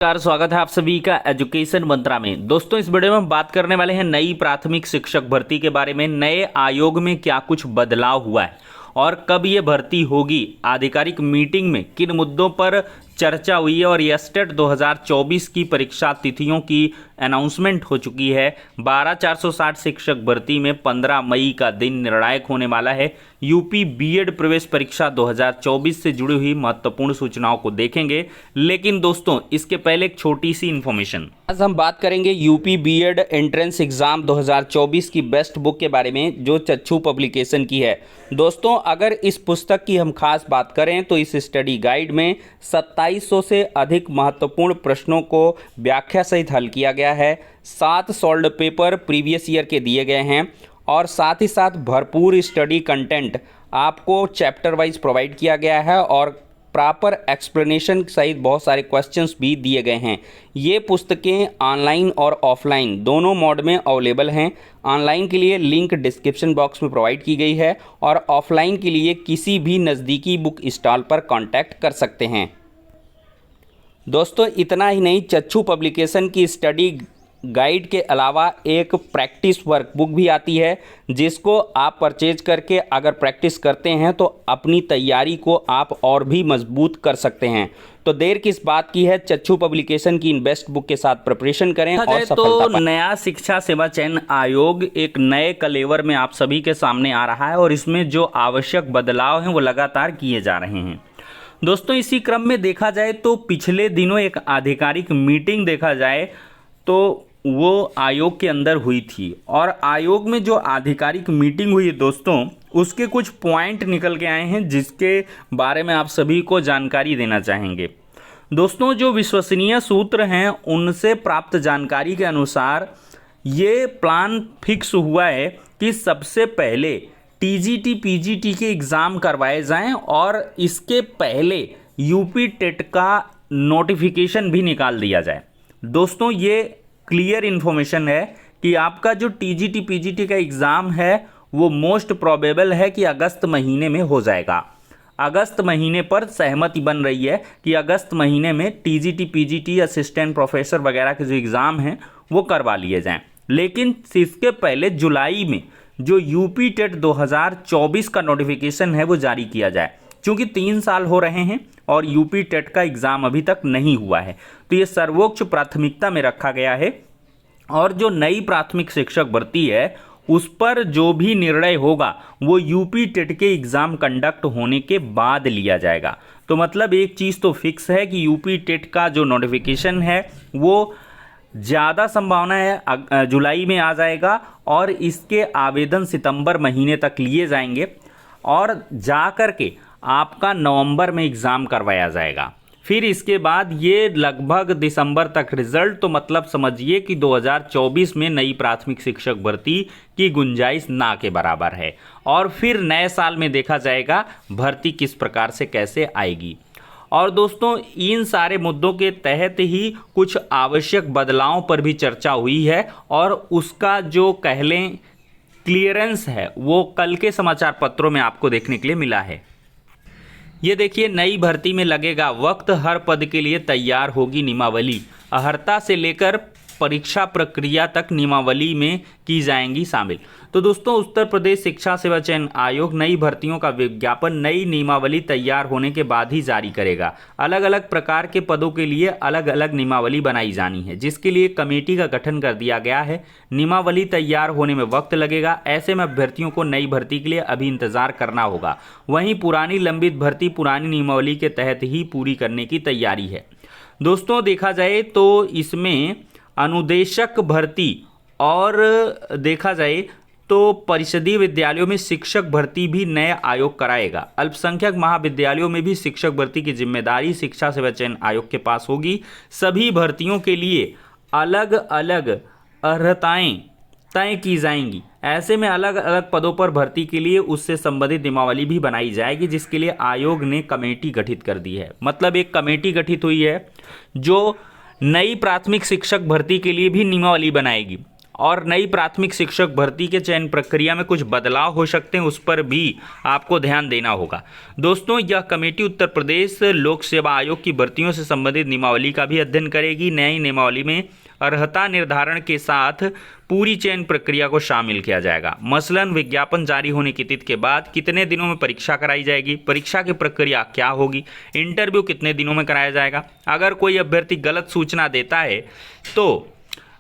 नमस्कार, स्वागत है आप सभी का एजुकेशन मंत्रा में। दोस्तों, इस वीडियो में हम बात करने वाले हैं नई प्राथमिक शिक्षक भर्ती के बारे में। नए आयोग में क्या कुछ बदलाव हुआ है और कब ये भर्ती होगी, आधिकारिक मीटिंग में किन मुद्दों पर चर्चा हुई है और एस्टेट 2024 की परीक्षा तिथियों की अनाउंसमेंट हो चुकी है। 12,460 शिक्षक भर्ती में 15 मई का दिन निर्णायक होने वाला है। यूपी बीएड प्रवेश परीक्षा 2024 से जुड़ी हुई महत्वपूर्ण सूचनाओं को देखेंगे। लेकिन दोस्तों, इसके पहले एक छोटी सी इन्फॉर्मेशन। आज हम बात करेंगे यूपी बीएड एंट्रेंस एग्जाम 2024 की बेस्ट बुक के बारे में, जो चच्चू पब्लिकेशन की है। दोस्तों, अगर इस पुस्तक की हम खास बात करें तो इस स्टडी गाइड में 2700 से अधिक महत्वपूर्ण प्रश्नों को व्याख्या सहित हल किया गया है। 7 सॉल्व्ड पेपर प्रीवियस ईयर के दिए गए हैं और साथ ही साथ भरपूर स्टडी कंटेंट आपको चैप्टर वाइज प्रोवाइड किया गया है और प्रॉपर एक्सप्लेनेशन सहित बहुत सारे क्वेश्चंस भी दिए गए हैं। ये पुस्तकें ऑनलाइन और ऑफलाइन दोनों मोड में अवेलेबल हैं। ऑनलाइन के लिए लिंक डिस्क्रिप्शन बॉक्स में प्रोवाइड की गई है और ऑफलाइन के लिए किसी भी नज़दीकी बुक स्टॉल पर कांटेक्ट कर सकते हैं। दोस्तों, इतना ही नहीं, चच्चू पब्लिकेशन की स्टडी गाइड के अलावा एक प्रैक्टिस वर्कबुक भी आती है, जिसको आप परचेज करके अगर प्रैक्टिस करते हैं तो अपनी तैयारी को आप और भी मजबूत कर सकते हैं। तो देर किस बात की है, चच्चू पब्लिकेशन की इन बेस्ट बुक के साथ प्रिपरेशन करें और सफलता पाएं। नया शिक्षा सेवा चयन आयोग एक नए कलेवर में आप सभी के सामने आ रहा है और इसमें जो आवश्यक बदलाव हैं वो लगातार किए जा रहे हैं। दोस्तों, इसी क्रम में देखा जाए तो पिछले दिनों एक आधिकारिक मीटिंग देखा जाए तो वो आयोग के अंदर हुई थी और आयोग में जो आधिकारिक मीटिंग हुई दोस्तों, उसके कुछ पॉइंट निकल के आए हैं जिसके बारे में आप सभी को जानकारी देना चाहेंगे। दोस्तों, जो विश्वसनीय सूत्र हैं उनसे प्राप्त जानकारी के अनुसार ये प्लान फिक्स हुआ है कि सबसे पहले टीजीटी पीजीटी के एग्ज़ाम करवाए जाएं और इसके पहले यूपी टेट का नोटिफिकेशन भी निकाल दिया जाए। दोस्तों, ये क्लियर इन्फॉर्मेशन है कि आपका जो टीजीटी पीजीटी का एग्ज़ाम है वो मोस्ट प्रोबेबल है कि अगस्त महीने में हो जाएगा। अगस्त महीने पर सहमति बन रही है कि अगस्त महीने में टीजीटी पीजीटी असिस्टेंट प्रोफेसर वगैरह के जो एग्ज़ाम हैं वो करवा लिए जाएं। लेकिन इसके पहले जुलाई में जो यूपी टेट 2024 का नोटिफिकेशन है वो जारी किया जाए। चूँकि 3 साल हो रहे हैं और यूपी टेट का एग्ज़ाम अभी तक नहीं हुआ है, तो ये सर्वोच्च प्राथमिकता में रखा गया है और जो नई प्राथमिक शिक्षक भर्ती है उस पर जो भी निर्णय होगा वो यूपी टेट के एग्ज़ाम कंडक्ट होने के बाद लिया जाएगा। तो मतलब एक चीज़ तो फिक्स है कि यूपी टेट का जो नोटिफिकेशन है वो ज़्यादा संभावना है जुलाई में आ जाएगा और इसके आवेदन सितंबर महीने तक लिए जाएंगे और जा कर के आपका नवंबर में एग्ज़ाम करवाया जाएगा। फिर इसके बाद ये लगभग दिसंबर तक रिजल्ट, तो मतलब समझिए कि 2024 में नई प्राथमिक शिक्षक भर्ती की गुंजाइश ना के बराबर है और फिर नए साल में देखा जाएगा भर्ती किस प्रकार से कैसे आएगी। और दोस्तों, इन सारे मुद्दों के तहत ही कुछ आवश्यक बदलावों पर भी चर्चा हुई है और उसका जो कह लें क्लियरेंस है वो कल के समाचार पत्रों में आपको देखने के लिए मिला है। ये देखिए, नई भर्ती में लगेगा वक्त, हर पद के लिए तैयार होगी नियमावली। अर्हता से लेकर परीक्षा प्रक्रिया तक नियमावली में की जाएंगी शामिल। तो दोस्तों, उत्तर प्रदेश शिक्षा सेवा चयन आयोग नई भर्तियों का विज्ञापन नई नियमावली तैयार होने के बाद ही जारी करेगा। अलग अलग प्रकार के पदों के लिए अलग अलग नियमावली बनाई जानी है, जिसके लिए कमेटी का गठन कर दिया गया है। नियमावली तैयार होने में वक्त लगेगा, ऐसे में अभ्यर्थियों को नई भर्ती के लिए अभी इंतजार करना होगा। वहीं पुरानी लंबित भर्ती पुरानी नियमावली के तहत ही पूरी करने की तैयारी है। दोस्तों, देखा जाए तो इसमें अनुदेशक भर्ती और देखा जाए तो परिषदीय विद्यालयों में शिक्षक भर्ती भी नए आयोग कराएगा। अल्पसंख्यक महाविद्यालयों में भी शिक्षक भर्ती की जिम्मेदारी शिक्षा सेवा चयन आयोग के पास होगी। सभी भर्तियों के लिए अलग अलग अर्हताएं तय की जाएंगी। ऐसे में अलग अलग पदों पर भर्ती के लिए उससे संबंधित नियमावली भी बनाई जाएगी, जिसके लिए आयोग ने कमेटी गठित कर दी है। मतलब एक कमेटी गठित हुई है जो नई प्राथमिक शिक्षक भर्ती के लिए भी नियमावली बनाएगी और नई प्राथमिक शिक्षक भर्ती के चयन प्रक्रिया में कुछ बदलाव हो सकते हैं, उस पर भी आपको ध्यान देना होगा। दोस्तों, यह कमेटी उत्तर प्रदेश लोक सेवा आयोग की भर्तियों से संबंधित नियमावली का भी अध्ययन करेगी। नई नियमावली में अर्हता निर्धारण के साथ पूरी चयन प्रक्रिया को शामिल किया जाएगा। मसलन विज्ञापन जारी होने की तिथि के बाद कितने दिनों में परीक्षा कराई जाएगी, परीक्षा की प्रक्रिया क्या होगी, इंटरव्यू कितने दिनों में कराया जाएगा, अगर कोई अभ्यर्थी गलत सूचना देता है तो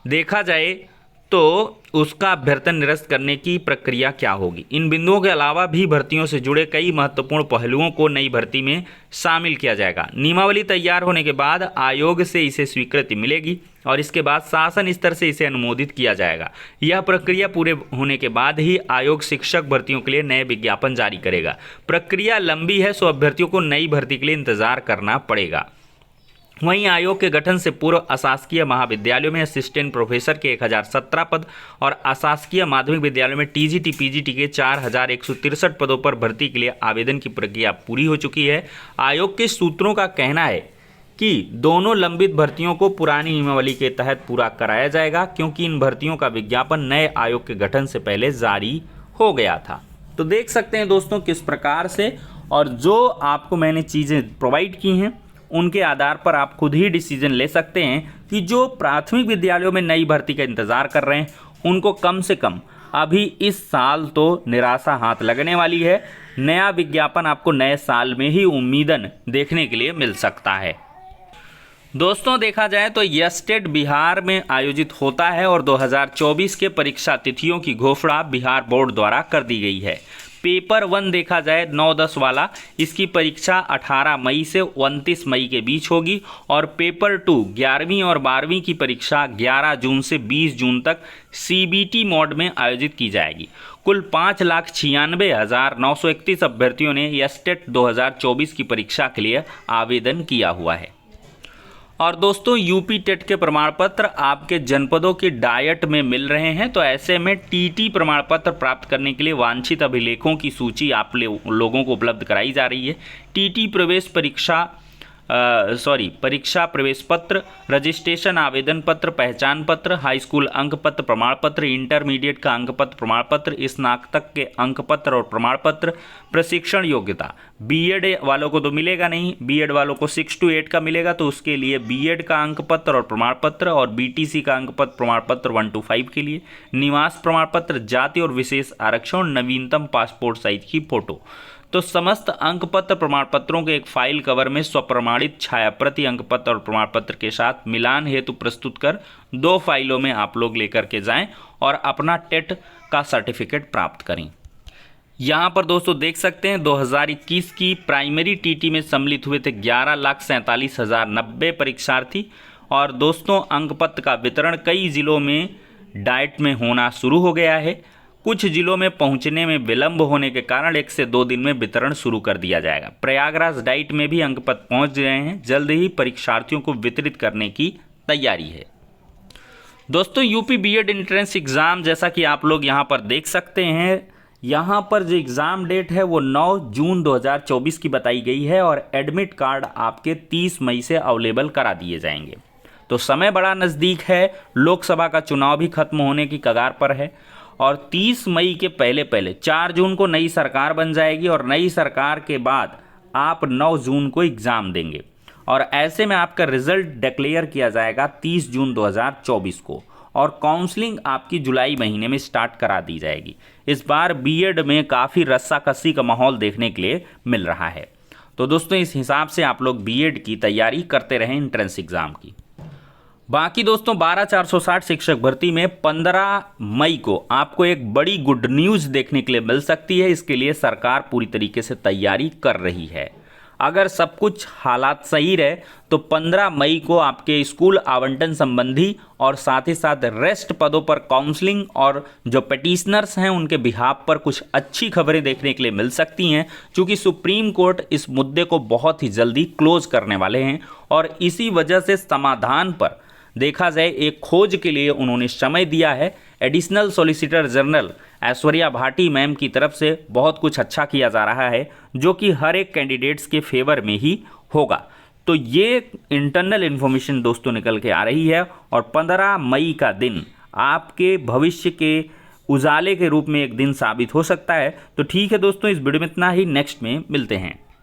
देखा जाए तो उसका अभ्यर्थन निरस्त करने की प्रक्रिया क्या होगी। इन बिंदुओं के अलावा भी भर्तियों से जुड़े कई महत्वपूर्ण पहलुओं को नई भर्ती में शामिल किया जाएगा। नियमावली तैयार होने के बाद आयोग से इसे स्वीकृति मिलेगी और इसके बाद शासन स्तर से इसे अनुमोदित किया जाएगा। यह प्रक्रिया पूरे होने के बाद ही आयोग शिक्षक भर्तियों के लिए नए विज्ञापन जारी करेगा। प्रक्रिया लंबी है, सो अभ्यर्थियों को नई भर्ती के लिए इंतजार करना पड़ेगा। वहीं आयोग के गठन से पूर्व अशासकीय महाविद्यालयों में असिस्टेंट प्रोफेसर के 1017 पद और अशासकीय माध्यमिक विद्यालयों में टीजीटी पीजीटी के 4163 पदों पर भर्ती के लिए आवेदन की प्रक्रिया पूरी हो चुकी है। आयोग के सूत्रों का कहना है कि दोनों लंबित भर्तियों को पुरानी नियमावली के तहत पूरा कराया जाएगा, क्योंकि इन भर्तियों का विज्ञापन नए आयोग के गठन से पहले जारी हो गया था। तो देख सकते हैं दोस्तों किस प्रकार से, और जो आपको मैंने चीज़ें प्रोवाइड की हैं उनके आधार पर आप खुद ही डिसीजन ले सकते हैं कि जो प्राथमिक विद्यालयों में नई भर्ती का इंतज़ार कर रहे हैं उनको कम से कम अभी इस साल तो निराशा हाथ लगने वाली है। नया विज्ञापन आपको नए साल में ही उम्मीदन देखने के लिए मिल सकता है। दोस्तों, देखा जाए तो यस्टेट बिहार में आयोजित होता है और 2024 के परीक्षा तिथियों की घोषणा बिहार बोर्ड द्वारा कर दी गई है। पेपर 1 देखा जाए 9-10 वाला, इसकी परीक्षा 18 मई से 29 मई के बीच होगी और पेपर 2 11वीं और 12वीं की परीक्षा 11 जून से 20 जून तक सीबीटी मोड में आयोजित की जाएगी। कुल 5,96,931 अभ्यर्थियों ने यस्टेट 2024 की परीक्षा के लिए आवेदन किया हुआ है। और दोस्तों, यूपी टेट के प्रमाण पत्र आपके जनपदों की डायट में मिल रहे हैं, तो ऐसे में टीटी प्रमाण पत्र प्राप्त करने के लिए वांछित अभिलेखों की सूची आप लोगों को उपलब्ध कराई जा रही है। टीटी प्रवेश परीक्षा प्रवेश पत्र, रजिस्ट्रेशन आवेदन पत्र, पहचान पत्र, हाई स्कूल अंक पत्र प्रमाण पत्र, इंटरमीडिएट का अंक पत्र प्रमाण पत्र, स्नातक के अंक पत्र और प्रमाण पत्र, प्रशिक्षण योग्यता। बीएड वालों को तो मिलेगा नहीं, बीएड वालों को 6 to 8 का मिलेगा, तो उसके लिए बीएड का अंक पत्र और प्रमाण पत्र और बीटीसी का अंक पत्र प्रमाण पत्र 1 to 5 के लिए, निवास प्रमाण पत्र, जाति और विशेष आरक्षण और नवीनतम पासपोर्ट साइज की फोटो। तो समस्त अंक पत्र प्रमाण पत्रों के एक फाइल कवर में स्वप्रमाणित छायाप्रति अंक पत्र और प्रमाण पत्र के साथ मिलान हेतु प्रस्तुत कर 2 फाइलों में आप लोग लेकर के जाएं और अपना टेट का सर्टिफिकेट प्राप्त करें। यहाँ पर दोस्तों देख सकते हैं 2021 की प्राइमरी टीटी में सम्मिलित हुए थे 11,47,090 परीक्षार्थी। और दोस्तों, अंक पत्र का वितरण कई जिलों में डाइट में होना शुरू हो गया है। कुछ जिलों में पहुंचने में विलंब होने के कारण 1 से 2 दिन में वितरण शुरू कर दिया जाएगा। प्रयागराज डाइट में भी अंक पत्र पहुंच गए हैं, जल्द ही परीक्षार्थियों को वितरित करने की तैयारी है। दोस्तों, यूपी बीएड एंट्रेंस एग्ज़ाम जैसा कि आप लोग यहाँ पर देख सकते हैं, यहाँ पर जो एग्ज़ाम डेट है वो 9 जून 2024 की बताई गई है और एडमिट कार्ड आपके 30 मई से अवेलेबल करा दिए जाएंगे। तो समय बड़ा नज़दीक है, लोकसभा का चुनाव भी खत्म होने की कगार पर है और 30 मई के पहले 4 जून को नई सरकार बन जाएगी और नई सरकार के बाद आप 9 जून को एग्ज़ाम देंगे और ऐसे में आपका रिजल्ट डिक्लेयर किया जाएगा 30 जून 2024 को और काउंसलिंग आपकी जुलाई महीने में स्टार्ट करा दी जाएगी। इस बार बीएड में काफ़ी रस्साकसी का माहौल देखने के लिए मिल रहा है। तो दोस्तों, इस हिसाब से आप लोग बीएड की तैयारी करते रहें एंट्रेंस एग्ज़ाम की। बाकी दोस्तों, 12,460 शिक्षक भर्ती में 15 मई को आपको एक बड़ी गुड न्यूज़ देखने के लिए मिल सकती है। इसके लिए सरकार पूरी तरीके से तैयारी कर रही है। अगर सब कुछ हालात सही रहे तो 15 मई को आपके स्कूल आवंटन संबंधी और साथ ही साथ रेस्ट पदों पर काउंसलिंग और जो पिटिशनर्स हैं उनके बिहाफ पर कुछ अच्छी खबरें देखने के लिए मिल सकती हैं, क्योंकि सुप्रीम कोर्ट इस मुद्दे को बहुत ही जल्दी क्लोज करने वाले हैं और इसी वजह से समाधान पर देखा जाए एक खोज के लिए उन्होंने समय दिया है। Additional solicitor general Aishwarya Bhati ma'am की तरफ से बहुत कुछ अच्छा किया जा रहा है, जो कि हर एक कैंडिडेट्स के फेवर में ही होगा। तो ये इंटरनल इन्फॉर्मेशन दोस्तों निकल के आ रही है और 15 मई का दिन आपके भविष्य के उजाले के रूप में एक दिन साबित हो सकता है। तो ठीक है दोस्तों, इस वीडियो में इतना ही, नेक्स्ट में मिलते हैं।